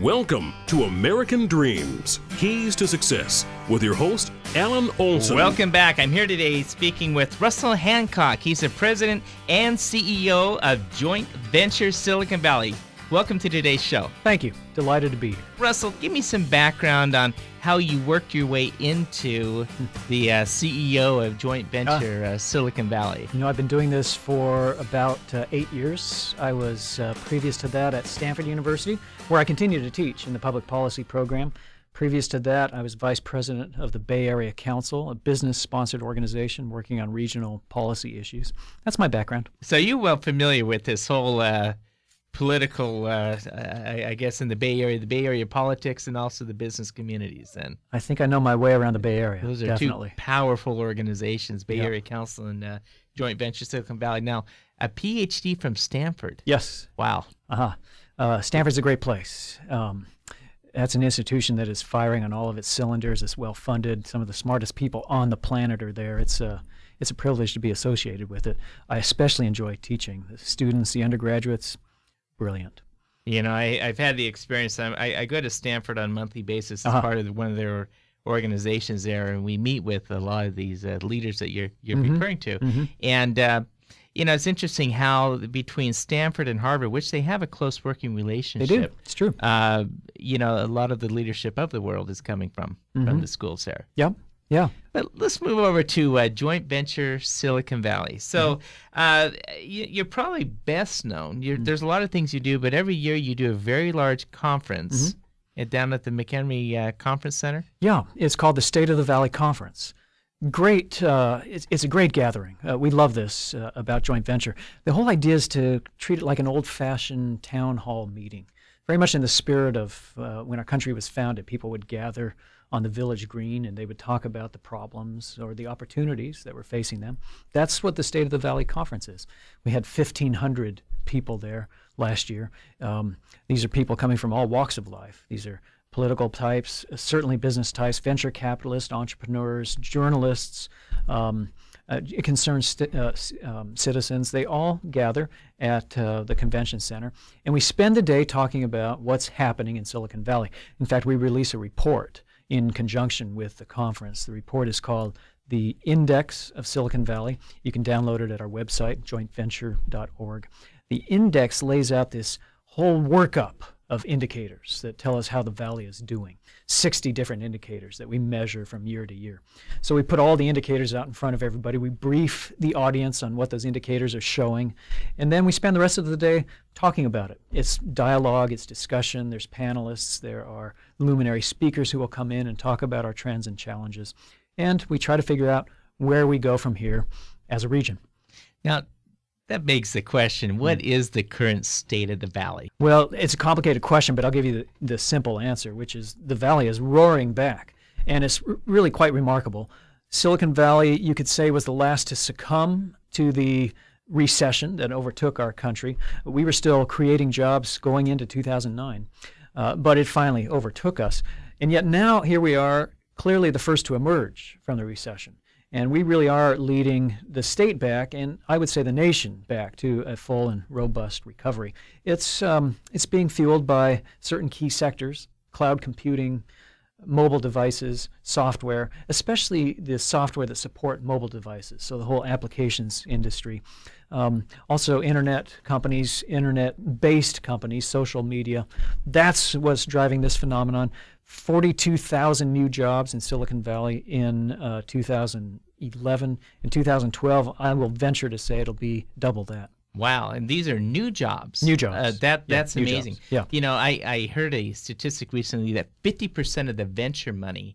Welcome to American Dreams, Keys to Success, with your host, Alan Olson. Welcome back. I'm here today speaking with Russell Hancock. He's the president and CEO of Joint Venture Silicon Valley. Welcome to today's show. Thank you. Delighted to be here. Russell, give me some background on how you worked your way into the CEO of Joint Venture Silicon Valley. You know, I've been doing this for about 8 years. I was previous to that at Stanford University, where I continue to teach in the public policy program. Previous to that, I was vice president of the Bay Area Council, a business-sponsored organization working on regional policy issues. That's my background. So you're well familiar with this whole political, I guess, in the Bay Area politics and also the business communities then. I think I know my way around the Bay Area. Those are definitely two powerful organizations, Bay Area Council and Joint Venture Silicon Valley. Now, a PhD from Stanford. Yes. Wow. Stanford's a great place. That's an institution that is firing on all of its cylinders. It's well-funded. Some of the smartest people on the planet are there. It's a privilege to be associated with it. I especially enjoy teaching the students, the undergraduates. Brilliant. You know, I've had the experience. I go to Stanford on a monthly basis as part of one of their organizations there, and we meet with a lot of these leaders that you're referring to. And, you know, it's interesting how between Stanford and Harvard, which they have a close working relationship. They do. It's true. You know, a lot of the leadership of the world is coming from the schools there. Yep. Yeah. But let's move over to Joint Venture Silicon Valley. So you're probably best known. There's a lot of things you do, but every year you do a very large conference down at the McHenry Conference Center. Yeah, it's called the State of the Valley Conference. Great. It's a great gathering. We love this about joint venture. The whole idea is to treat it like an old-fashioned town hall meeting, very much in the spirit of when our country was founded. People would gather on the village green, and they would talk about the problems or the opportunities that were facing them. That's what the State of the Valley Conference is. We had 1,500 people there last year. These are people coming from all walks of life. These are political types, certainly business types, venture capitalists, entrepreneurs, journalists, concerned citizens. They all gather at the convention center, and we spend the day talking about what's happening in Silicon Valley. In fact, we release a report in conjunction with the conference. The report is called The Index of Silicon Valley. You can download it at our website, jointventure.org. The index lays out this whole workup of indicators that tell us how the valley is doing. 60 different indicators that we measure from year to year. So we put all the indicators out in front of everybody. We brief the audience on what those indicators are showing, and then we spend the rest of the day talking about it. It's dialogue, it's discussion, there's panelists, there are luminary speakers who will come in and talk about our trends and challenges, and we try to figure out where we go from here as a region. Now, that begs the question, what is the current state of the valley? Well, it's a complicated question, but I'll give you the simple answer, which is the valley is roaring back, and it's really quite remarkable. Silicon Valley, you could say, was the last to succumb to the recession that overtook our country. We were still creating jobs going into 2009, but it finally overtook us. And yet now here we are, clearly the first to emerge from the recession. And we really are leading the state back, and I would say the nation back, to a full and robust recovery. It's being fueled by certain key sectors: cloud computing, mobile devices, software, especially the software that support mobile devices, so the whole applications industry. Also internet companies, internet-based companies, social media. That's what's driving this phenomenon. 42,000 new jobs in Silicon Valley in 2011. In 2012, I will venture to say it'll be double that. Wow, and these are new jobs. New jobs. That's amazing. Jobs. Yeah. You know, I heard a statistic recently that 50% of the venture money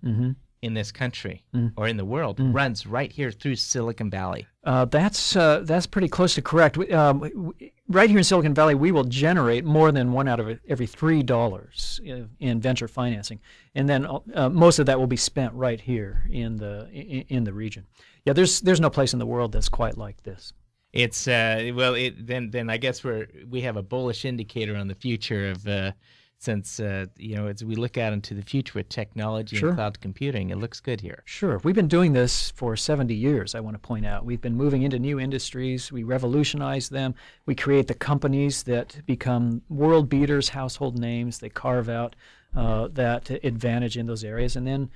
in this country or in the world runs right here through Silicon Valley. That's pretty close to correct. Right here in Silicon Valley, we will generate more than one out of every $3 in venture financing, and then most of that will be spent right here in the region. Yeah, there's no place in the world that's quite like this. It's then I guess we have a bullish indicator on the future of since as we look out into the future with technology and cloud computing, it looks good here. Sure. We've been doing this for 70 years, I want to point out. We've been moving into new industries. We revolutionize them. We create the companies that become world beaters, household names. They carve out that advantage in those areas. And then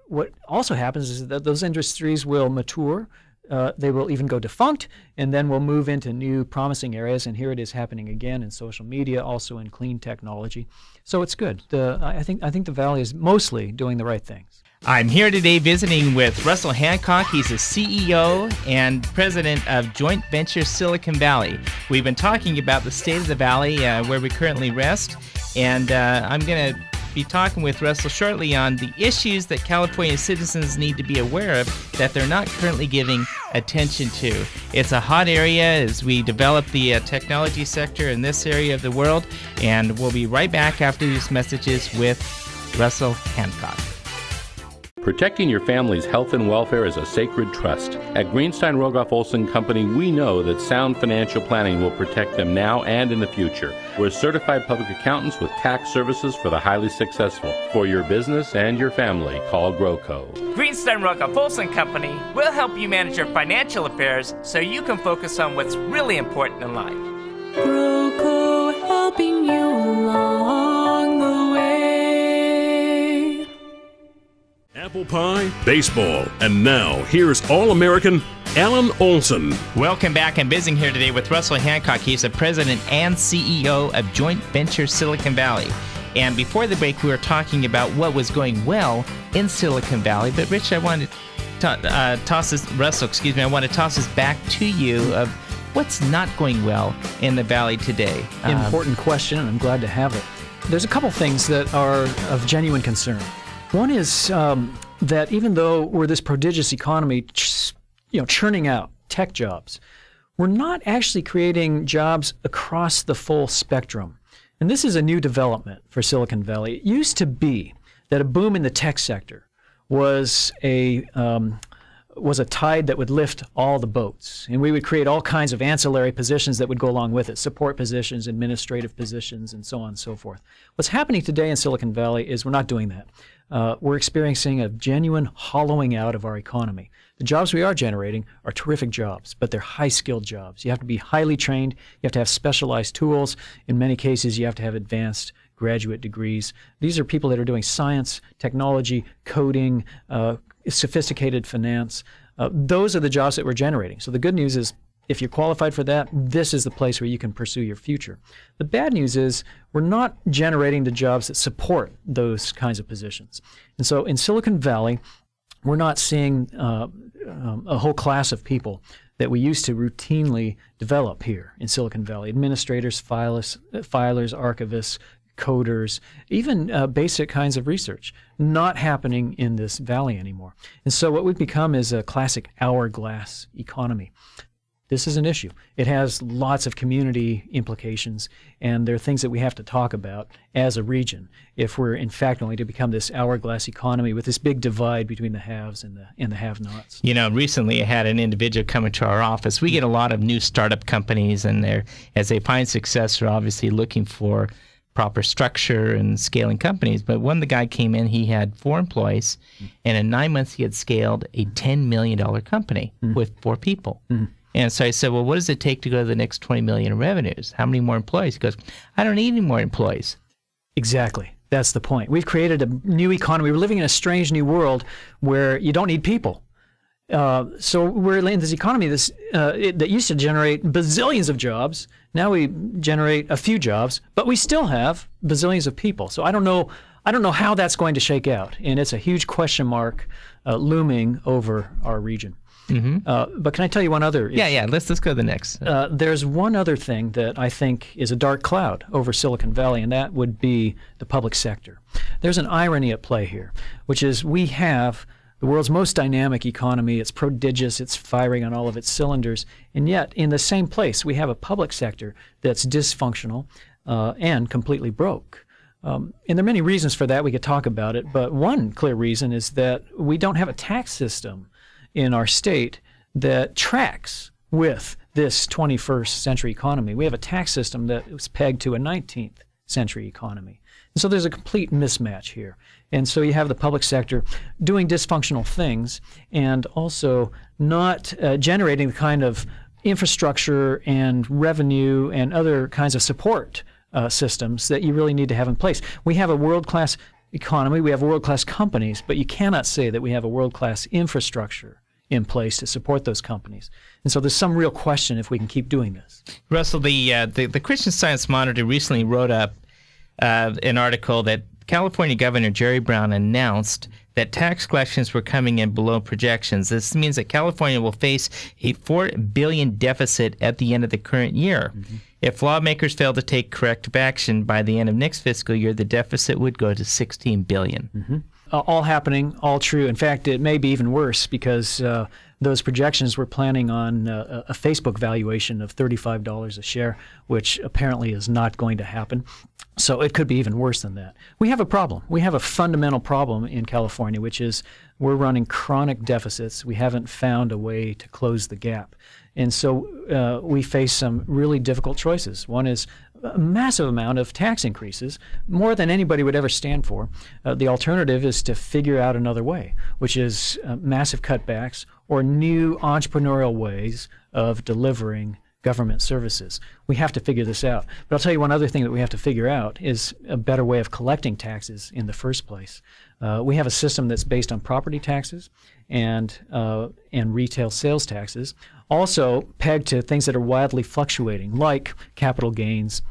what also happens is that those industries will mature. They will even go defunct, and then we'll move into new promising areas. And here it is happening again in social media, also in clean technology. So it's good. I think the Valley is mostly doing the right things. I'm here today visiting with Russell Hancock. He's the CEO and president of Joint Venture Silicon Valley. We've been talking about the state of the Valley, where we currently rest, and I'm going to be talking with Russell shortly on the issues that California citizens need to be aware of that they're not currently giving attention to. It's a hot area as we develop the technology sector in this area of the world, and we'll be right back after these messages with Russell Hancock. Protecting your family's health and welfare is a sacred trust. At Greenstein Rogoff Olson Company, we know that sound financial planning will protect them now and in the future. We're certified public accountants with tax services for the highly successful. For your business and your family, call GrowCo. Greenstein Rogoff Olson Company will help you manage your financial affairs so you can focus on what's really important in life. GrowCo, helping you along the way. Apple pie, baseball, and now here's All-American Alan Olson. Welcome back. I'm visiting here today with Russell Hancock. He's the president and CEO of Joint Venture Silicon Valley. And before the break, we were talking about what was going well in Silicon Valley. But Rich, I want to toss this back to you of what's not going well in the Valley today. Important question, and I'm glad to have it. There's a couple things that are of genuine concern. One is that even though we're this prodigious economy, churning out tech jobs, we're not actually creating jobs across the full spectrum. And this is a new development for Silicon Valley. It used to be that a boom in the tech sector was a tide that would lift all the boats. And we would create all kinds of ancillary positions that would go along with it, support positions, administrative positions, and so on and so forth. What's happening today in Silicon Valley is we're not doing that. We're experiencing a genuine hollowing out of our economy. The jobs we are generating are terrific jobs, but they're high-skilled jobs. You have to be highly trained. You have to have specialized tools. In many cases, you have to have advanced graduate degrees. These are people that are doing science, technology, coding, sophisticated finance. Those are the jobs that we're generating. So the good news is, if you're qualified for that, this is the place where you can pursue your future. The bad news is we're not generating the jobs that support those kinds of positions. And so in Silicon Valley, we're not seeing a whole class of people that we used to routinely develop here in Silicon Valley. Administrators, filers, archivists, coders, even basic kinds of research, not happening in this valley anymore. And so what we've become is a classic hourglass economy. This is an issue. It has lots of community implications, and there are things that we have to talk about as a region if we're in fact going to become this hourglass economy with this big divide between the haves and the have-nots. Recently I had an individual come into our office. We get a lot of new startup companies, and as they find success, they're obviously looking for proper structure and scaling companies. But when the guy came in, he had 4 employees, and in 9 months he had scaled a $10 million company with 4 people. And so I said, well, what does it take to go to the next 20 million in revenues? How many more employees? He goes, I don't need any more employees. Exactly. That's the point. We've created a new economy. We're living in a strange new world where you don't need people. So we're in this economy that used to generate bazillions of jobs. Now we generate a few jobs, but we still have bazillions of people. So I don't know how that's going to shake out, and it's a huge question mark looming over our region. But can I tell you one other issue? Yeah. Let's go to the next. There's one other thing that I think is a dark cloud over Silicon Valley, and that would be the public sector. There's an irony at play here, which is we have the world's most dynamic economy. It's prodigious. It's firing on all of its cylinders. And yet, in the same place, we have a public sector that's dysfunctional and completely broke. And there are many reasons for that. We could talk about it. But one clear reason is that we don't have a tax system in our state that tracks with this 21st century economy. We have a tax system that was pegged to a 19th century economy. And so there's a complete mismatch here. And so you have the public sector doing dysfunctional things and also not generating the kind of infrastructure and revenue and other kinds of support systems that you really need to have in place. We have a world-class economy, we have world-class companies, but you cannot say that we have a world-class infrastructure in place to support those companies. And so there's some real question if we can keep doing this. Russell, the Christian Science Monitor recently wrote up an article that California Governor Jerry Brown announced that tax collections were coming in below projections. This means that California will face a $4 billion deficit at the end of the current year. Mm-hmm. If lawmakers fail to take corrective action by the end of next fiscal year, the deficit would go to $16 billion. Mm-hmm. All happening, all true. In fact, it may be even worse because those projections were planning on a Facebook valuation of $35 a share, which apparently is not going to happen. So it could be even worse than that. We have a problem. We have a fundamental problem in California, which is we're running chronic deficits. We haven't found a way to close the gap. And so we face some really difficult choices. One is a massive amount of tax increases, more than anybody would ever stand for. The alternative is to figure out another way, which is massive cutbacks or new entrepreneurial ways of delivering government services. We have to figure this out. But I'll tell you one other thing that we have to figure out is a better way of collecting taxes in the first place. We have a system that's based on property taxes and retail sales taxes, also pegged to things that are wildly fluctuating, like capital gains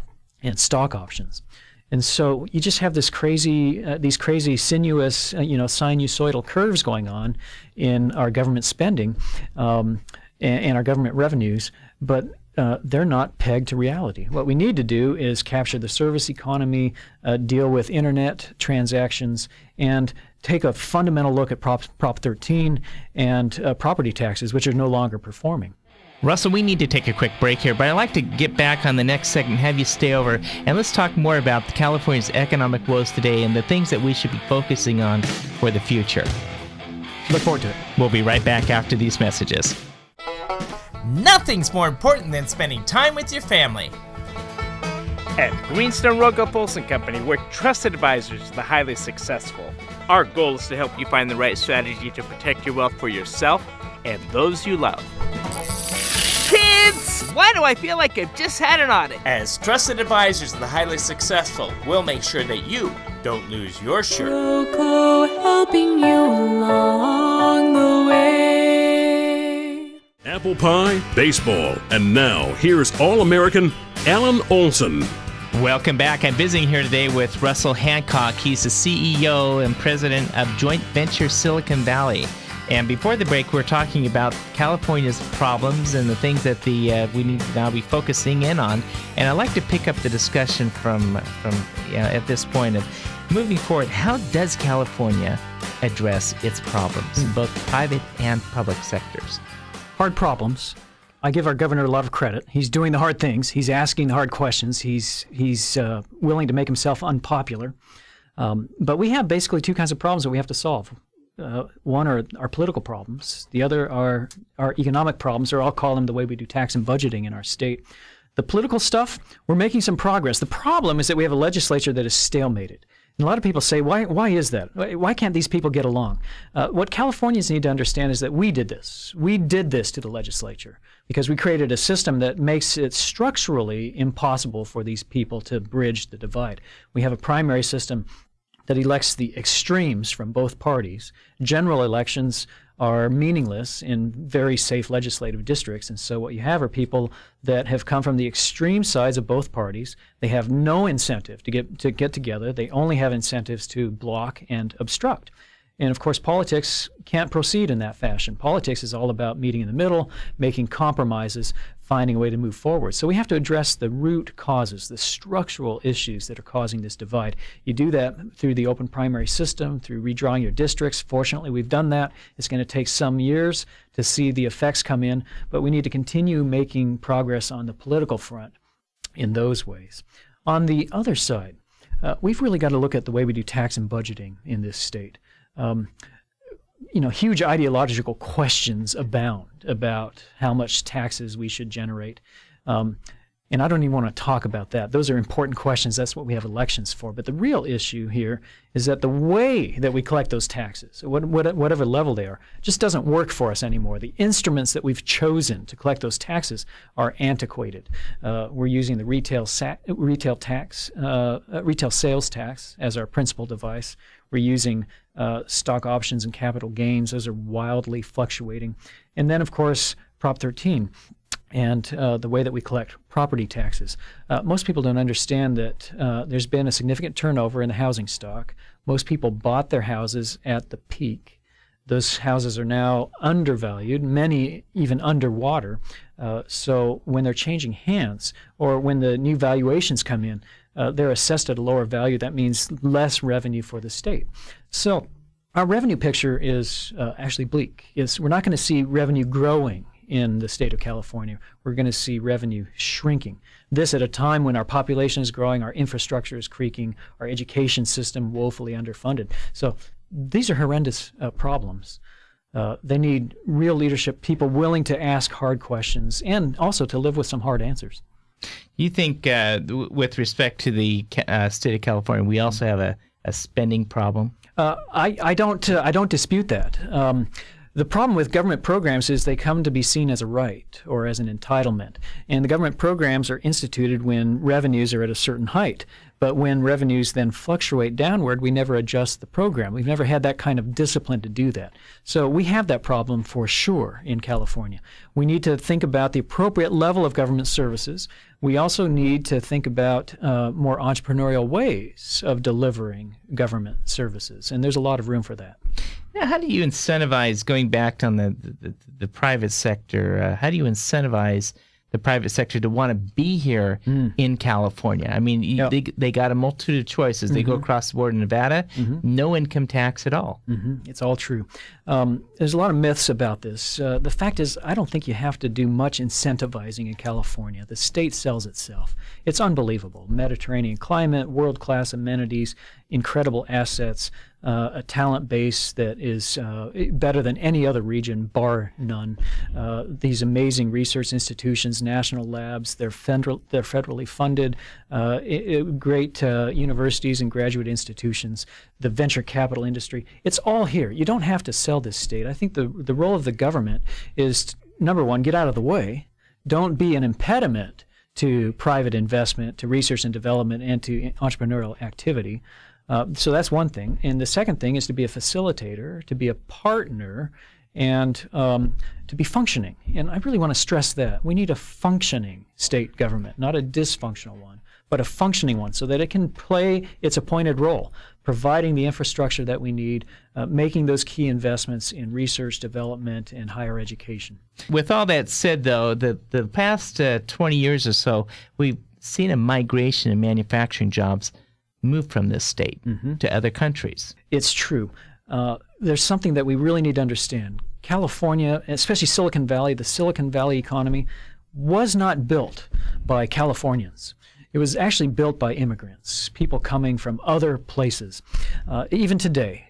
and stock options. And so you just have these crazy sinuous, sinusoidal curves going on in our government spending and our government revenues, but they're not pegged to reality. What we need to do is capture the service economy, deal with internet transactions, and take a fundamental look at Prop 13 and property taxes, which are no longer performing. Russell, we need to take a quick break here, but I'd like to get back on the next segment, have you stay over, and let's talk more about California's economic woes today and the things that we should be focusing on for the future. Look forward to it. We'll be right back after these messages. Nothing's more important than spending time with your family. At Greenstone Rogoff Olson Company, we're trusted advisors to the highly successful. Our goal is to help you find the right strategy to protect your wealth for yourself and those you love. Kids, why do I feel like I've just had an audit? As trusted advisors to the highly successful, we'll make sure that you don't lose your shirt. Roco helping you along the way. Apple pie, baseball, and now here's All-American Alan Olson. Welcome back. I'm visiting here today with Russell Hancock. He's the CEO and president of Joint Venture Silicon Valley. And before the break, we're talking about California's problems and the things that we need to now be focusing in on. And I'd like to pick up the discussion from at this point of moving forward. How does California address its problems in both private and public sectors? Hard problems. I give our governor a lot of credit. He's doing the hard things. He's asking the hard questions. He's willing to make himself unpopular. But we have basically two kinds of problems that we have to solve. One are our political problems. The other are our economic problems, or I'll call them the way we do tax and budgeting in our state. The political stuff, we're making some progress. The problem is that we have a legislature that is stalemated. And a lot of people say, why is that? Why can't these people get along? What Californians need to understand is that we did this. We did this to the legislature because we created a system that makes it structurally impossible for these people to bridge the divide. We have a primary system that elects the extremes from both parties. General elections are meaningless in very safe legislative districts, and so what you have are people that have come from the extreme sides of both parties. They have no incentive to get together. They only have incentives to block and obstruct. And of course, politics can't proceed in that fashion. Politics is all about meeting in the middle, making compromises, finding a way to move forward. So we have to address the root causes, the structural issues that are causing this divide. You do that through the open primary system, through redrawing your districts. Fortunately, we've done that. It's going to take some years to see the effects come in, but we need to continue making progress on the political front in those ways. On the other side, we've really got to look at the way we do tax and budgeting in this state. Huge ideological questions abound about how much taxes we should generate. And And I don't even want to talk about that. Those are important questions. That's what we have elections for. But the real issue here is that the way that we collect those taxes, whatever level they are, just doesn't work for us anymore. The instruments that we've chosen to collect those taxes are antiquated. We're using the retail sales tax as our principal device. We're using stock options and capital gains. Those are wildly fluctuating. And then, of course, Prop 13. And the way that we collect property taxes. Most people don't understand that there's been a significant turnover in the housing stock. Most people bought their houses at the peak. Those houses are now undervalued, many even underwater. So when they're changing hands or when the new valuations come in, they're assessed at a lower value. That means less revenue for the state. So our revenue picture is actually bleak. We're not going to see revenue growing in the state of California. We're going to see revenue shrinking. This at a time when our population is growing, our infrastructure is creaking, our education system woefully underfunded. So these are horrendous problems. They need real leadership, people willing to ask hard questions and also to live with some hard answers. You think, with respect to the state of California, we also have a spending problem? I don't dispute that. The problem with government programs is they come to be seen as a right or as an entitlement. And the government programs are instituted when revenues are at a certain height. But when revenues then fluctuate downward, we never adjust the program. We've never had that kind of discipline to do that. So we have that problem for sure in California. We need to think about the appropriate level of government services. We also need to think about more entrepreneurial ways of delivering government services. And there's a lot of room for that. Now, how do you incentivize, going back on the private sector, how do you incentivize the private sector to want to be here in California? I mean, they got a multitude of choices. They go across the board in Nevada, no income tax at all. It's all true. There's a lot of myths about this. The fact is, I don't think you have to do much incentivizing in California. The state sells itself. It's unbelievable. Mediterranean climate, world-class amenities, incredible assets, a talent base that is better than any other region, bar none. These amazing research institutions, national labs, they're federally funded, great universities and graduate institutions, the venture capital industry. It's all here. You don't have to sell this state. I think the role of the government is, number one, get out of the way. Don't be an impediment to private investment, to research and development, and to entrepreneurial activity. So that's one thing. And the second thing is to be a facilitator, to be a partner, and to be functioning. And I really want to stress that. We need a functioning state government, not a dysfunctional one, but a functioning one so that it can play its appointed role, providing the infrastructure that we need, making those key investments in research, development, and higher education. With all that said, though, the past 20 years or so, we've seen a migration in manufacturing jobs move from this state to other countries. It's true. There's something that we really need to understand. California, especially Silicon Valley, the Silicon Valley economy was not built by Californians. It was actually built by immigrants, people coming from other places. Even today,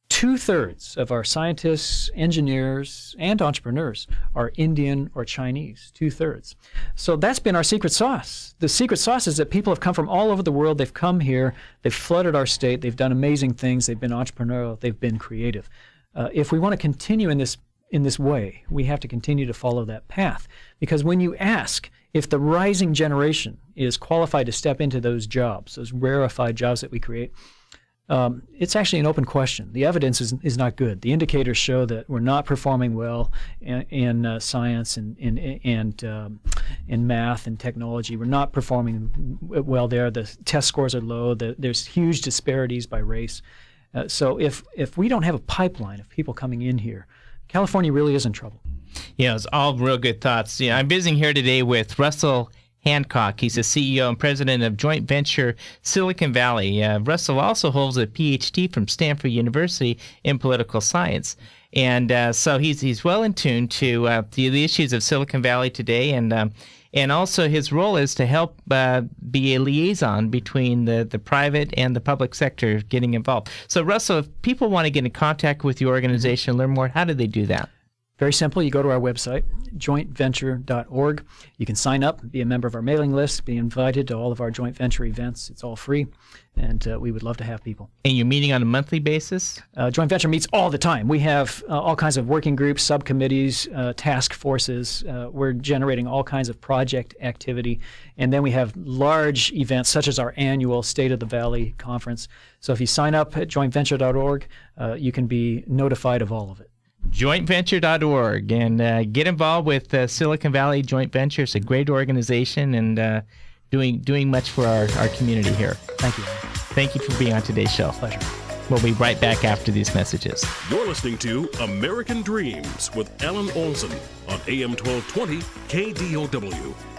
2/3 of our scientists, engineers, and entrepreneurs are Indian or Chinese, 2/3. So that's been our secret sauce. The secret sauce is that people have come from all over the world. They've come here. They've flooded our state. They've done amazing things. They've been entrepreneurial. They've been creative. If we want to continue in this way, we have to continue to follow that path. Because when you ask if the rising generation is qualified to step into those jobs, those rarefied jobs that we create, it's actually an open question. The evidence is not good. The indicators show that we're not performing well in science and in math and technology. We're not performing well there. The test scores are low. There's huge disparities by race. So if we don't have a pipeline of people coming in here, California really is in trouble. Yeah, it's all real good thoughts. Yeah, I'm visiting here today with Russell Hancock. He's the CEO and president of joint venture Silicon Valley. Russell also holds a PhD from Stanford University in political science. And so he's well in tune to the issues of Silicon Valley today. And also his role is to help be a liaison between the private and the public sector getting involved. So Russell, if people want to get in contact with your organization, learn more, how do they do that? Very simple. You go to our website, jointventure.org. You can sign up, be a member of our mailing list, be invited to all of our joint venture events. It's all free, and we would love to have people. And you're meeting on a monthly basis? Joint venture meets all the time. We have all kinds of working groups, subcommittees, task forces. We're generating all kinds of project activity. And then we have large events such as our annual State of the Valley conference. So if you sign up at jointventure.org, you can be notified of all of it. Jointventure.org, and get involved with Silicon Valley Joint Venture. It's a great organization and doing much for our community here. Thank you. Thank you for being on today's show. Pleasure. We'll be right back after these messages. You're listening to American Dreams with Alan Olson on AM 1220 KDOW.